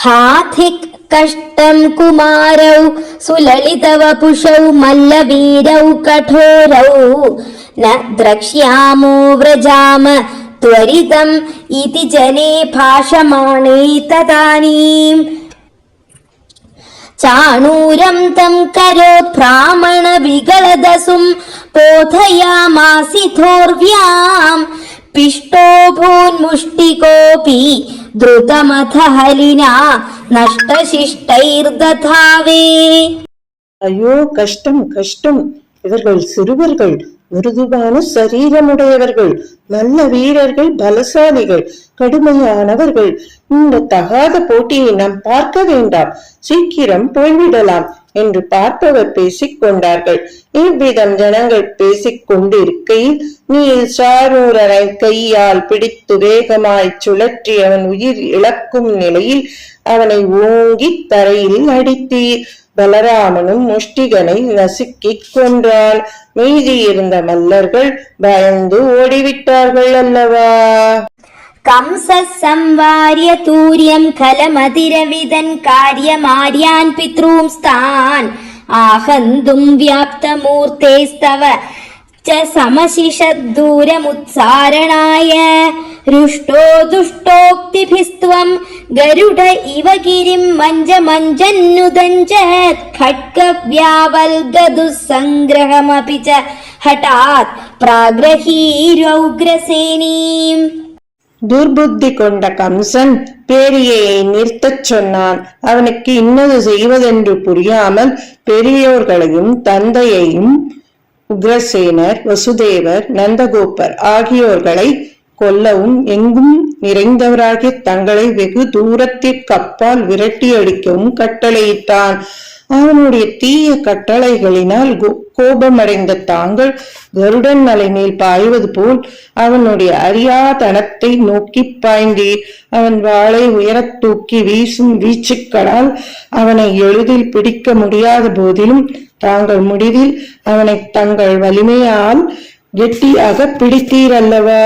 हाथिक् कष्टं कुमारौ सुललितवपुषौ मल्लवीरौ कठोरौ न द्रक्ष्यामो व्रजाम त्वरितम् इति जने भाषमाणे तदानीम् चाणूरं तं करोत् ब्राह्मण विगलदसुं पोथयामासिथोर्व्याम् पिष्टो भून्मुष्टिकोऽपि द्रुतमथ हलिना नष्टशिष्टैर्दधावे. ஐயோ கஷ்டம் கஷ்டம்! இவர்கள் சிறுவர்கள், மிருதுவான சரீரமுடையவர்கள், நல்ல வீரர்கள், பலசாலிகள், கடுமையானவர்கள். இந்த தகாத போட்டியை நாம் பார்க்க வேண்டாம், சீக்கிரம் போய்விடலாம் என்று பார்ப்பவர் பேசிக் கொண்டார்கள். இவ்விதம் ஜனங்கள் பேசிக் கொண்டிருக்கையில் நீல் சாரூரனை கையால் பிடித்து வேகமாய் சுழற்றி அவன் உயிர் இழக்கும் நிலையில் அவனை ஓங்கி தரையில் அடித்தீர். பலராமனும் முஷ்டிகனை நசுக்கிக் கொன்றான். மீதி இருந்த மல்லர்கள் பயந்து ஓடிவிட்டார்கள் அல்லவா? கம்ச சம்வாரிய தூரியம் கலமதிரவிதன் காரியமார்யான் பித்ரூம்ஸ்தான் ஆஹந்தும் வியாப்த மூர்த்தேஸ்தவ च समशिषद्दूरमुत्सारणाय रुष्टो दुष्टोक्तिभिस्त्वं गरुड इव गिरिं मञ्जन्नुदञ्जत् खड्गव्यावल्गदुस्सङ्ग्रहमपि च हठात् प्राग्रहीरौग्रसेनीम्. துர்புத்தி கொண்ட கம்சன் பேரியையை நிறுத்தச் சொன்னான். அவனுக்கு இன்னது செய்வதென்று புரியாமல் பெரியோர்களையும் தந்தையையும் உக்ரசேனர், வசுதேவர், நந்தகோபர் ஆகியோர்களை கொல்லவும் எங்கும் நிறைந்தவராகிய தங்களை வெகு தூரத்திற்கு அப்பால் விரட்டி அடிக்கவும் கட்டளையிட்டான். அவனுடைய தீய கட்டளைகளினால் கோபமடைந்த தாங்கள் கருடன் மலை மேல் பாய்வது போல் அவனுடைய அறியாதனத்தை நோக்கி பாய்ந்தீர். அவன் வாளை உயரத் தூக்கி வீசும் வீச்சுக்களால் அவனை எளிதில் பிடிக்க முடியாத போதிலும் தாங்கள் முடிவில் அவனை தங்கள் வலிமையால் கெட்டியாக பிடித்தீர் அல்லவா?